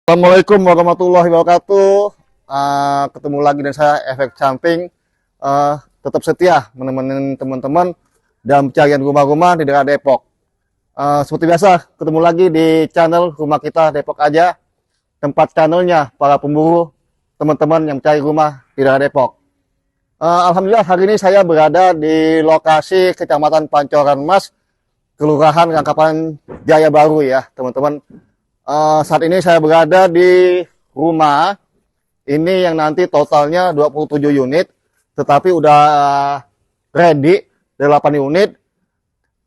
Assalamualaikum warahmatullahi wabarakatuh. Ketemu lagi dengan saya Efek Samping. Tetap setia menemani teman-teman dalam pencarian rumah-rumah di daerah Depok. Seperti biasa, ketemu lagi di channel Rumah Kita Depok Aja, tempat channelnya para pemburu teman-teman yang mencari rumah di daerah Depok. Alhamdulillah hari ini saya berada di lokasi Kecamatan Pancoran Mas, Kelurahan Rangkapan Jaya Baru ya teman-teman. Saat ini saya berada di rumah ini yang nanti totalnya 27 unit, tetapi udah ready 8 unit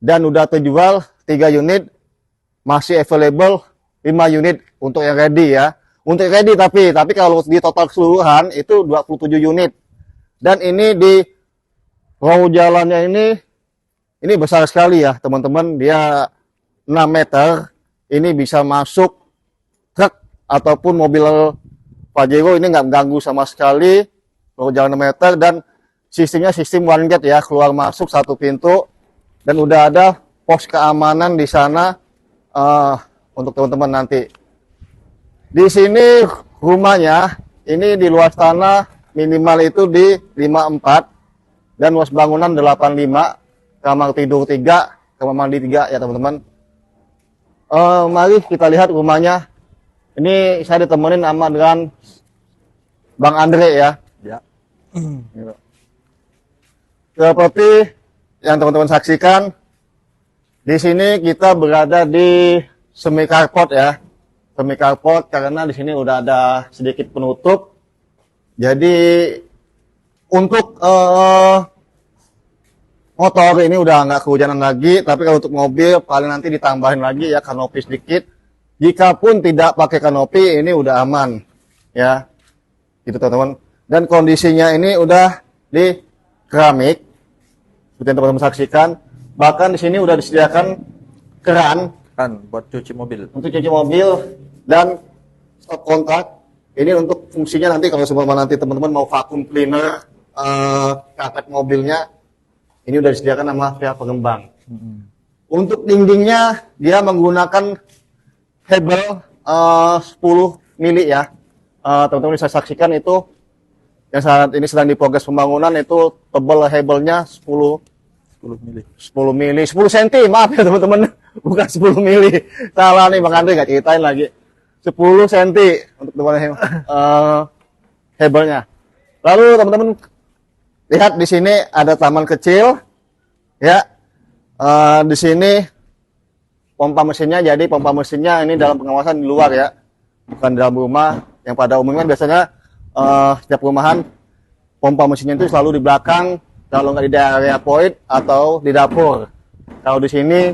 dan udah terjual 3 unit, masih available 5 unit untuk yang ready ya. Untuk ready tapi kalau di total keseluruhan itu 27 unit. Dan ini di row jalannya ini besar sekali ya teman-teman, dia 6 meter. Ini bisa masuk truk ataupun mobil Pajero, ini nggak mengganggu sama sekali. Row jalan 6 meter dan sistemnya sistem one gate ya, keluar masuk satu pintu dan udah ada pos keamanan di sana untuk teman-teman nanti. Di sini rumahnya ini di luas tanah minimal itu di 54 dan luas bangunan 85, kamar tidur 3, kamar mandi 3 ya teman-teman. Mari kita lihat rumahnya. Ini saya ditemenin sama dengan Bang Andre ya. Ya. Seperti yang teman-teman saksikan, di sini kita berada di semi carport ya. Semi carport karena di sini udah ada sedikit penutup. Jadi untuk motor ini udah nggak kehujanan lagi, tapi kalau untuk mobil paling nanti ditambahin lagi ya kanopi sedikit. Jikapun tidak pakai kanopi ini udah aman ya, gitu teman-teman. Dan kondisinya ini udah di keramik, seperti yang teman-teman saksikan. Bahkan di sini udah disediakan keran Buat cuci mobil. untuk cuci mobil dan stop kontak. Ini untuk fungsinya nanti kalau seumpama nanti teman-teman mau vacuum cleaner karpet mobilnya, ini udah disediakan sama pihak pengembang. Untuk dindingnya dia menggunakan hebel 10 mili ya. Teman-teman bisa saksikan itu yang saat ini sedang diprogres pembangunan, itu tebal hebelnya 10 mili. 10 mili, 10 cm, maaf ya teman-teman. Bukan 10 mili. Salah nih Bang Andre, gak ceritain lagi. 10 cm untuk teman-teman hebelnya. Lalu teman-teman lihat di sini ada taman kecil ya. Di sini pompa mesinnya, jadi pompa mesinnya ini dalam pengawasan di luar ya, bukan di dalam rumah. Yang pada umumnya biasanya setiap rumahan pompa mesinnya itu selalu di belakang, kalau nggak di area point atau di dapur. Kalau di sini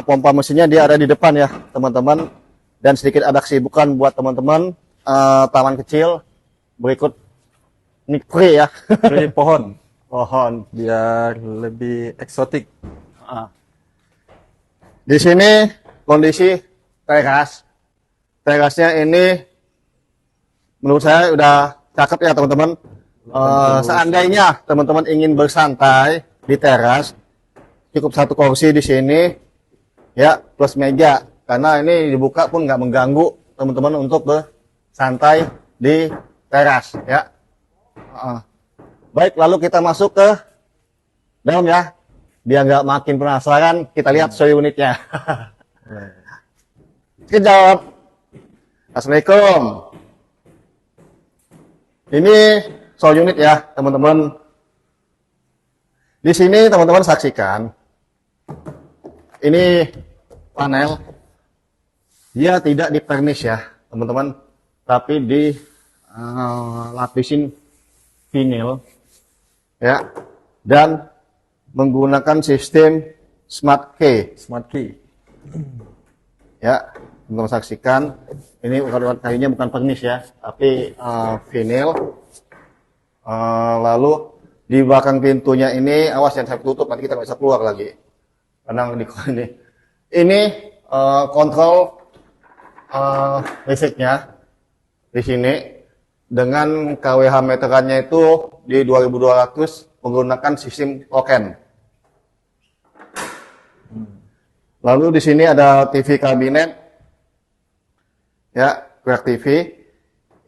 pompa mesinnya dia ada di depan ya teman-teman. Dan sedikit ada kesibukan buat teman-teman taman kecil berikut nikri ya. Ini pohon biar lebih eksotik. Di sini kondisi teras. Terasnya ini menurut saya udah cakep ya teman-teman. Seandainya teman-teman ingin bersantai di teras, cukup satu kursi di sini ya, plus meja. Karena ini dibuka pun nggak mengganggu teman-teman untuk bersantai di teras ya. Baik, lalu kita masuk ke dalam ya. Biar nggak makin penasaran, kita lihat show unitnya. Kita jawab. Assalamualaikum. Ini show unit ya, teman-teman. Di sini teman-teman saksikan. Ini panel. Dia tidak di varnish ya, teman-teman, tapi di lapisin vinil ya, dan menggunakan sistem smart key ya. Teman-teman saksikan ini urat kayunya bukan varnish ya, tapi vinil. Lalu di belakang pintunya ini, awas yang saya tutup nanti kita nggak bisa keluar lagi karena ini kontrol listriknya di sini dengan kWh meterannya itu di 2200 menggunakan sistem token. Lalu di sini ada TV kabinet ya, Smart TV.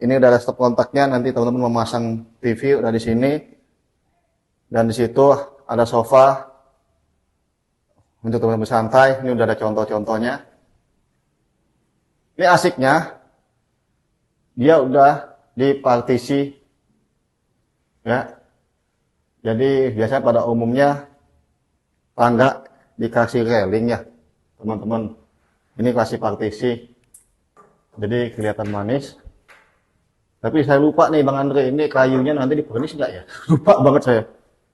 Ini udah ada stop kontaknya. Nanti teman-teman memasang TV udah di sini. Dan di situ ada sofa untuk teman-teman santai. Ini udah ada contoh-contohnya. Ini asiknya, dia udah dipartisi, ya. Jadi biasanya pada umumnya tangga dikasih railing ya, teman-teman. Ini kasih partisi, jadi kelihatan manis. Tapi saya lupa nih Bang Andre, ini kayunya nanti dipernis nggak ya? Lupa banget saya.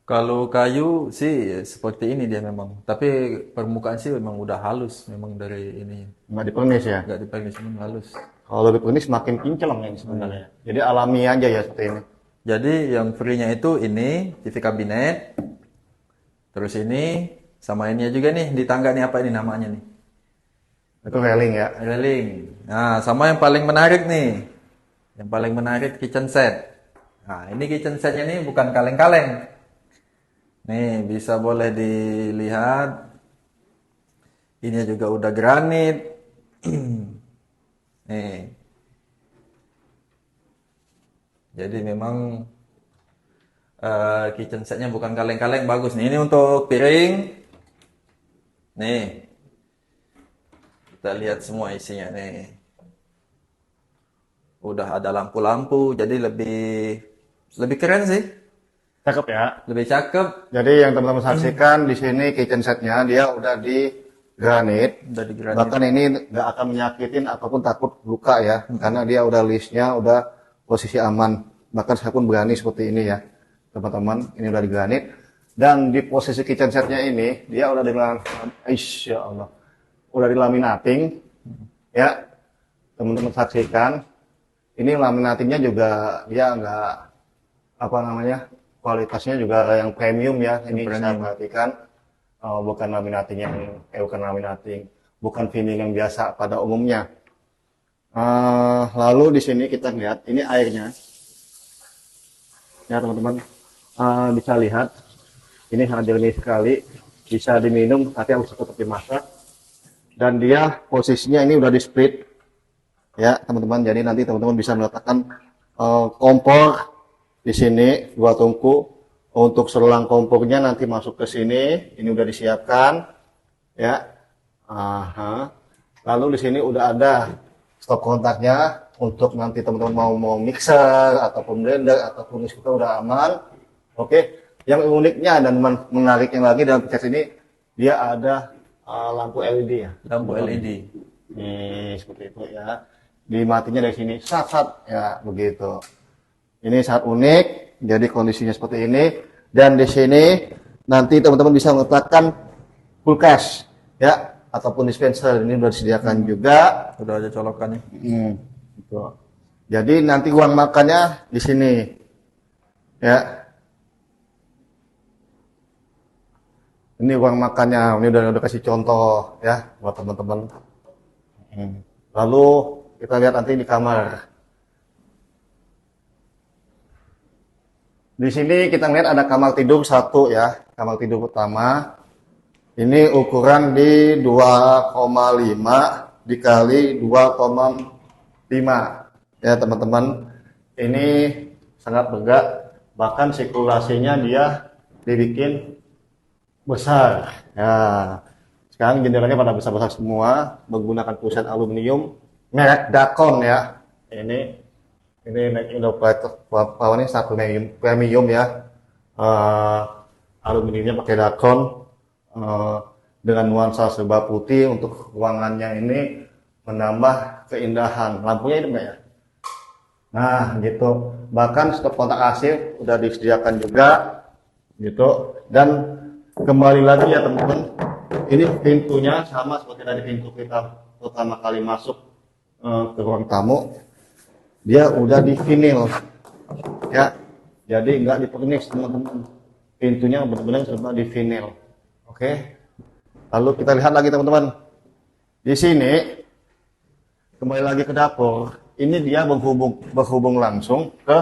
Kalau kayu sih seperti ini dia memang. Tapi permukaan sih memang udah halus memang dari ini. Nggak dipernis ya? Nggak dipakai memang halus. Kalau dipernis makin kinclong ini sebenarnya. Jadi alami aja ya seperti ini. Jadi yang free-nya itu ini TV kabinet. Terus ini sama ininya juga nih di tangga nih, apa ini namanya nih? Itu railing ya. Railing. Nah, sama yang paling menarik nih. Yang paling menarik kitchen set. Nah, ini kitchen setnya nih bukan kaleng-kaleng. Nih, bisa boleh dilihat. Ini juga udah granit. Nih. Jadi memang kitchen setnya bukan kaleng-kaleng, bagus nih. Ini untuk piring. Nih. Kita lihat semua isinya nih. Udah ada lampu-lampu, jadi lebih keren sih. Cakep ya. Lebih cakep. Jadi yang teman-teman saksikan di sini kitchen setnya dia udah di granit. Udah di granit. Bahkan ini nggak akan menyakitin ataupun takut luka ya, karena dia udah listnya udah posisi aman. Bahkan saya pun berani seperti ini ya, teman-teman. Ini udah di granit dan di posisi kitchen setnya ini dia udah Insya Allah udah dilaminating ya, teman-teman saksikan. Ini laminatingnya juga dia nggak apa namanya, kualitasnya juga yang premium ya. Ini saya perhatikan bukan laminating bukan vinyl yang biasa pada umumnya. Lalu di sini kita lihat ini airnya ya teman-teman. Bisa lihat ini sangat jernih sekali, bisa diminum tapi harus tetap dimasak. Dan dia posisinya ini udah di split ya teman-teman. Jadi nanti teman-teman bisa meletakkan kompor di sini 2 tungku. Untuk selang kompornya nanti masuk ke sini, ini udah disiapkan ya. Lalu di sini udah ada stop kontaknya untuk nanti teman-teman mau mixer ataupun blender ataupun kita udah aman. Oke. Yang uniknya dan menariknya lagi dalam kitchen ini, dia ada lampu LED ya. Lampu LED. Nih seperti itu ya. Dimatinya dari sini, sat ya begitu. Ini sangat unik. Jadi kondisinya seperti ini. Dan di sini nanti teman-teman bisa meletakkan kulkas ya, ataupun dispenser. Ini sudah disediakan juga. Udah ada colokannya. Gitu. Jadi nanti ruang makannya di sini ya. Ini ruang makannya. Ini udah kasih contoh ya buat teman-teman. Lalu kita lihat nanti di kamar. Di sini kita lihat ada kamar tidur 1 ya, kamar tidur utama. Ini ukuran di 2,5 dikali 2,5 ya teman-teman. Ini sangat lega, bahkan sirkulasinya dia dibikin besar. Ya, sekarang jendelanya pada besar-besar semua, menggunakan puset aluminium merek Dacon ya. Ini udah powernya sangat premium ya. Aluminiumnya pakai Dacon dengan nuansa serba putih. Untuk ruangannya ini menambah keindahan. Lampunya itu enggak ya? Nah gitu. Bahkan stop kontak AC udah disediakan juga gitu. Dan kembali lagi ya teman-teman, ini pintunya sama seperti tadi pintu kita pertama kali masuk ke ruang tamu. Dia udah di vinyl ya, jadi nggak dipernis teman-teman. Pintunya benar-benar serba di vinyl. Oke. Lalu kita lihat lagi teman-teman, di sini kembali lagi ke dapur. Ini dia berhubung langsung ke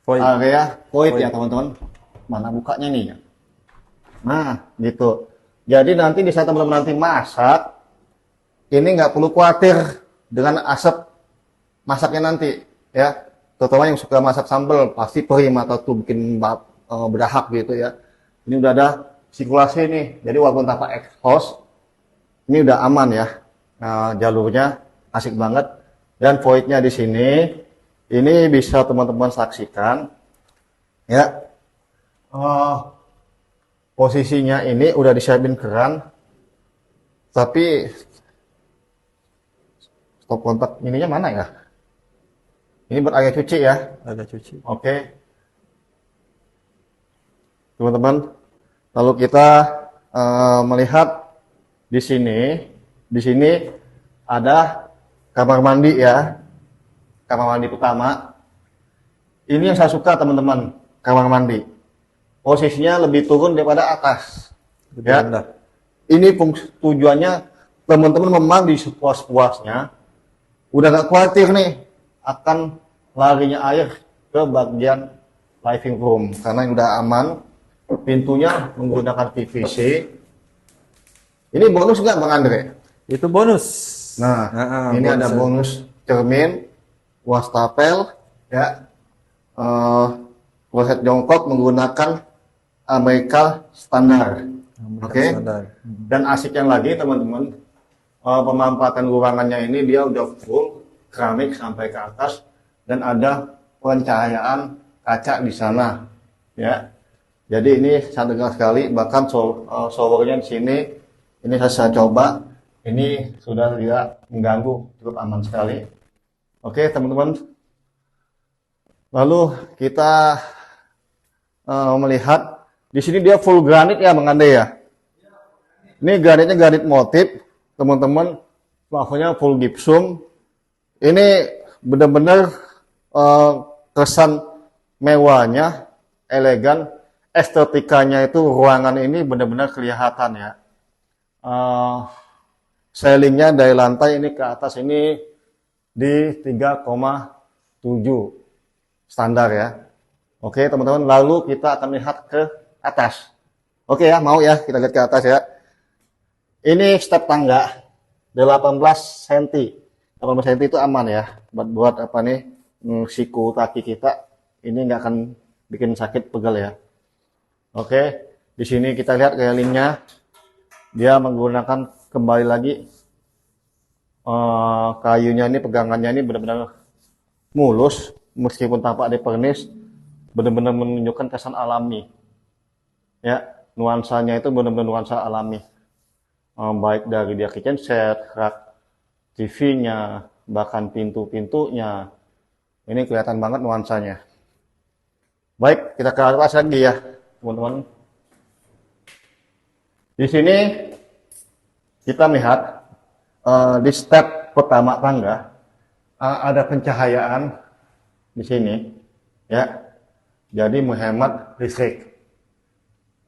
Void. area void ya teman-teman. Mana bukanya nih ya? Nah gitu. Jadi nanti di saat teman-teman nanti masak, ini nggak perlu khawatir dengan asap masaknya nanti ya. Terutama yang suka masak sambal pasti perih atau tuh bikin berdahak gitu ya. Ini udah ada sirkulasi nih. Jadi walaupun tanpa exhaust ini udah aman ya. Nah, jalurnya asik banget dan voidnya di sini ini bisa teman-teman saksikan ya. Posisinya ini udah disiapin keran, tapi stop kontak ininya mana ya? Ini buat air cuci ya. Ada cuci. Oke, teman-teman. Lalu kita melihat di sini ada kamar mandi ya, kamar mandi pertama. Ini yang saya suka teman-teman, kamar mandi. Posisinya lebih turun daripada atas. Lebih Ya. rendah. Ini tujuannya teman-teman memang di sepuas-puasnya udah nggak khawatir nih akan larinya air ke bagian living room karena udah aman. Pintunya menggunakan PVC. Ini bonus nggak Bang Andre? Itu bonus. Nah, ini ada bonus cermin, wastafel, ya, kloset jongkok menggunakan Amerika standar. Oke. Standar. Dan asiknya lagi teman-teman, pemanfaatan ruangannya ini dia udah full keramik sampai ke atas dan ada pencahayaan kaca di sana, ya. Jadi ini sangat lega sekali, bahkan showernya di sini ini saya coba, ini sudah tidak mengganggu, cukup aman sekali. Oke teman-teman, lalu kita melihat di sini dia full granit ya Bang Ande ya. Ini granitnya granit motif, teman-teman, plafonnya full gypsum. Ini benar-benar kesan mewahnya, elegan. Estetikanya itu ruangan ini benar-benar kelihatan ya. Ceilingnya dari lantai ini ke atas ini di 3,7 standar ya. Oke teman-teman, lalu kita akan lihat ke atas. Oke ya, mau ya kita lihat ke atas ya. Ini step tangga 18 cm. 18 cm itu aman ya buat apa nih, siku kaki kita ini nggak akan bikin sakit pegel ya. Oke, di sini kita lihat railingnya, dia menggunakan kembali lagi kayunya ini, pegangannya ini benar-benar mulus, meskipun tanpa ada pernis, benar-benar menunjukkan kesan alami. Ya, nuansanya itu benar-benar nuansa alami, baik dari dia kitchen set, rak TV-nya, bahkan pintu-pintunya, ini kelihatan banget nuansanya. Baik, kita ke atas lagi ya. Teman-teman, di sini kita melihat di step pertama tangga ada pencahayaan di sini, ya. Jadi menghemat listrik.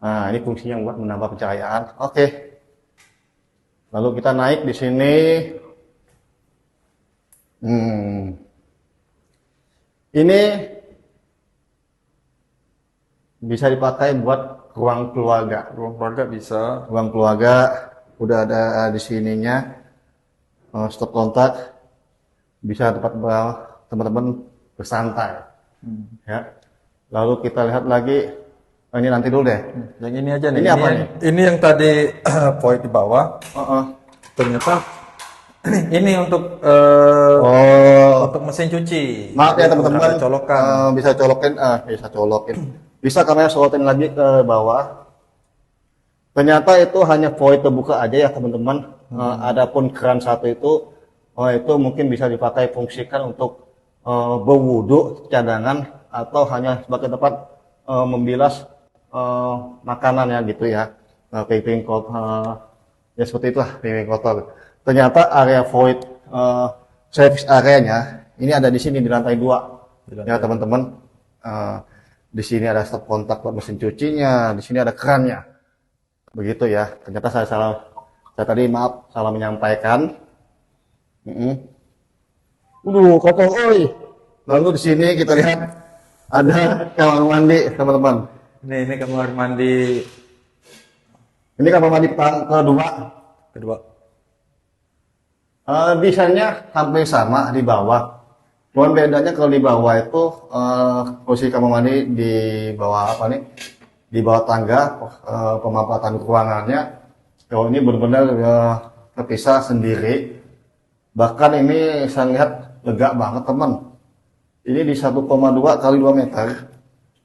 Nah, ini fungsinya buat menambah pencahayaan. Oke. Lalu kita naik di sini. Ini bisa dipakai buat ruang keluarga. Ruang keluarga bisa. Ruang keluarga udah ada di sininya, stop kontak, bisa tempat teman-teman bersantai. Ya. Lalu kita lihat lagi, ini nanti dulu deh. Yang ini aja nih. Ini apa nih? Ini yang tadi void di bawah. Ternyata ini untuk untuk mesin cuci. Maaf ya teman-teman, Colokan. bisa colokin. Bisa kamera sorotin lagi ke bawah. Ternyata itu hanya void terbuka aja ya teman-teman. Adapun keran satu itu mungkin bisa dipakai fungsikan untuk berwudu cadangan atau hanya sebagai tempat membilas makanan ya gitu ya. Piring kotor, ya seperti itulah piring kotor. Ternyata area void service areanya ini ada di sini di lantai 2 ya teman-teman. Di sini ada stop kontak buat mesin cucinya, di sini ada kerannya. Begitu ya. Ternyata saya tadi maaf salah menyampaikan. Kotor oi. Lalu di sini kita lihat ada kamar mandi, teman-teman. Ini kamar mandi Ini kamar mandi kedua. kedua. Desainnya hampir sama di bawah. Cuman bedanya kalau di bawah itu posisi kamar mandi di bawah apa nih? Di bawah tangga, pemampatan ruangannya. Kalau ini benar-benar terpisah sendiri. Bahkan ini saya lihat lega banget teman. Ini di 1,2 kali 2 meter.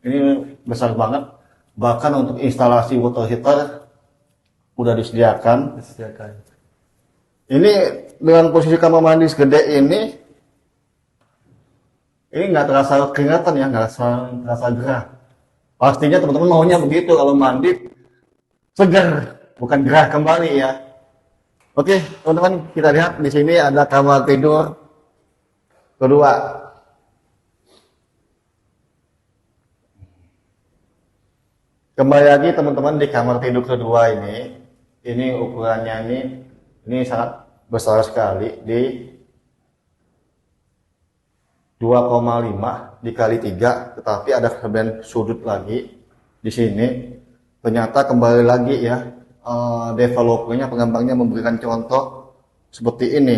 Ini besar banget. Bahkan untuk instalasi water heater udah disediakan. Ini dengan posisi kamar mandi segede ini nggak terasa keringatan ya, nggak terasa gerah. Pastinya teman-teman maunya begitu kalau mandi segar, bukan gerah kembali ya. Oke, teman-teman, kita lihat di sini ada kamar tidur kedua. Kembali lagi teman-teman di kamar tidur kedua ini ukurannya ini sangat besar sekali di 2,5 dikali 3, tetapi ada kelebihan sudut lagi di sini. Ternyata kembali lagi ya, developernya, pengembangnya memberikan contoh seperti ini,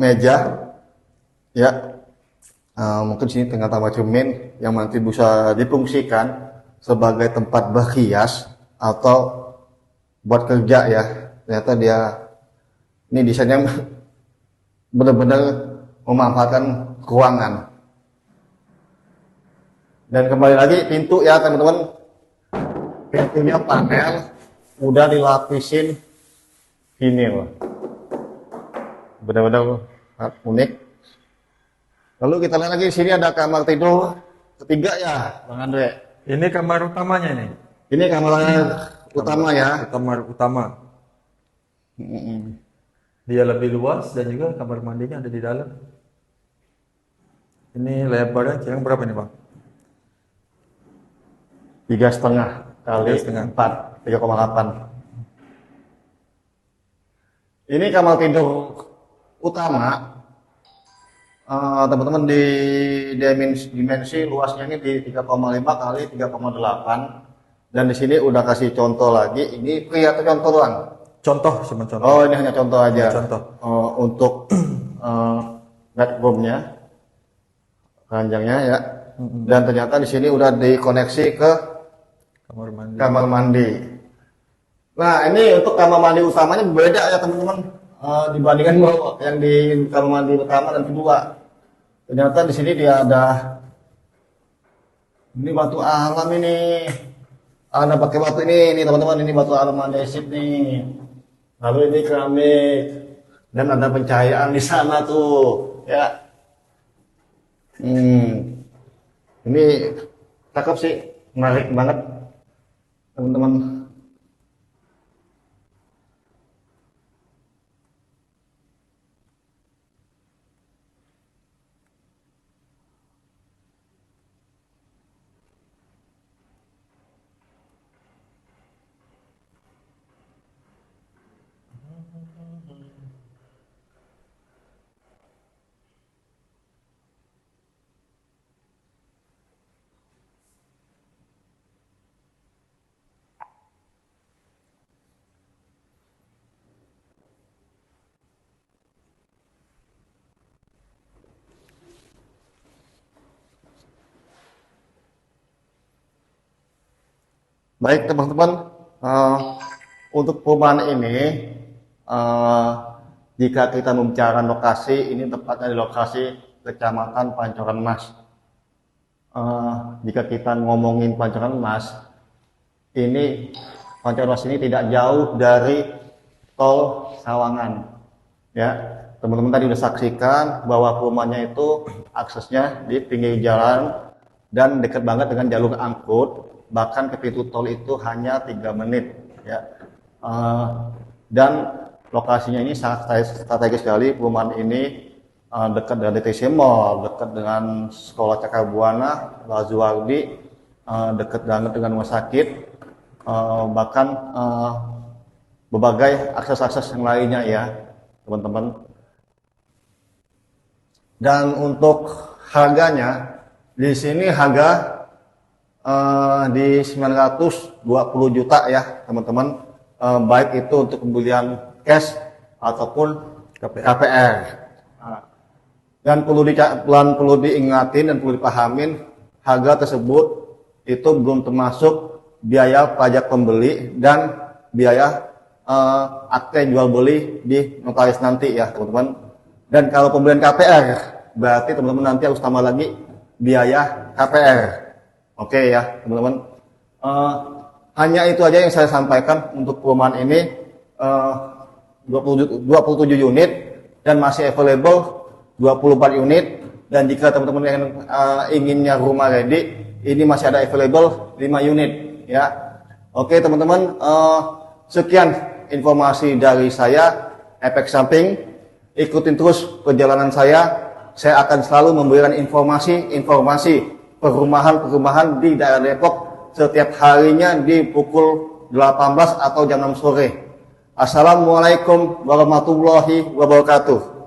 meja ya, mungkin sini ternyata cermin yang nanti bisa difungsikan sebagai tempat berhias atau buat kerja ya. Ternyata dia ini desainnya benar-benar memanfaatkan ruangan. Dan kembali lagi pintu ya teman-teman, pintunya panel udah dilapisin vinil, benar-benar unik. Lalu kita lihat lagi di sini ada kamar tidur ketiga ya Bang Andre. Ini kamar utamanya nih. Ini kamar utama ya. Kamar utama. Dia lebih luas dan juga kamar mandinya ada di dalam. Ini lebarnya kira berapa nih Bang? 3,5 kali 4, 3,8. Ini kamar tidur utama. Teman-teman di dimensi luasnya ini di 3,5 kali 3,8. Dan di sini udah kasih contoh lagi. Ini pria atau contoh doang? Contoh, cuma contoh. Oh, ini hanya contoh aja. Contoh. Untuk bedroomnya, ranjangnya ya. Dan ternyata di sini udah dikoneksi ke kamar mandi. Nah, ini untuk kamar mandi utamanya beda ya teman-teman, dibandingkan yang di kamar mandi pertama dan kedua. Ternyata di sini dia ada ini batu alam ini. Anda pakai batu ini teman-teman, ini batu alam andesit nih. Lalu ini keramik dan ada pencahayaan di sana tuh, ya. Ini cakep sih, menarik banget, teman-teman. Baik teman-teman, untuk perumahan ini, jika kita membicarakan lokasi, ini tepatnya di lokasi Kecamatan Pancoran Mas. Jika kita ngomongin Pancoran Mas, ini Pancoran Mas ini tidak jauh dari tol Sawangan. Ya, teman-teman tadi sudah saksikan bahwa perumahannya itu aksesnya di pinggir jalan dan dekat banget dengan jalur angkut. Bahkan ke pintu tol itu hanya 3 menit ya. Dan lokasinya ini sangat strategis sekali. Perumahan ini dekat dengan DTC Mall, dekat dengan Sekolah Cakrabuana, Lazuardi, dekat banget dengan rumah sakit, bahkan berbagai akses-akses yang lainnya ya teman-teman. Dan untuk harganya di sini harga di 920 juta ya teman-teman, baik itu untuk pembelian cash ataupun KPR. Dan perlu diingatin dan perlu dipahamin, harga tersebut itu belum termasuk biaya pajak pembeli dan biaya akte jual beli di notaris nanti ya teman-teman. Dan kalau pembelian KPR, berarti teman-teman nanti harus tambah lagi biaya KPR. Oke ya teman-teman. Hanya itu aja yang saya sampaikan untuk perumahan ini. 27 unit dan masih available 24 unit. Dan jika teman-teman yang inginnya rumah ready, ini masih ada available 5 unit ya. Oke teman-teman, sekian informasi dari saya, Efek Samping. Ikutin terus perjalanan saya. Saya akan selalu memberikan informasi perumahan di daerah Depok setiap harinya di pukul 18 atau jam 6 sore. Assalamualaikum warahmatullahi wabarakatuh.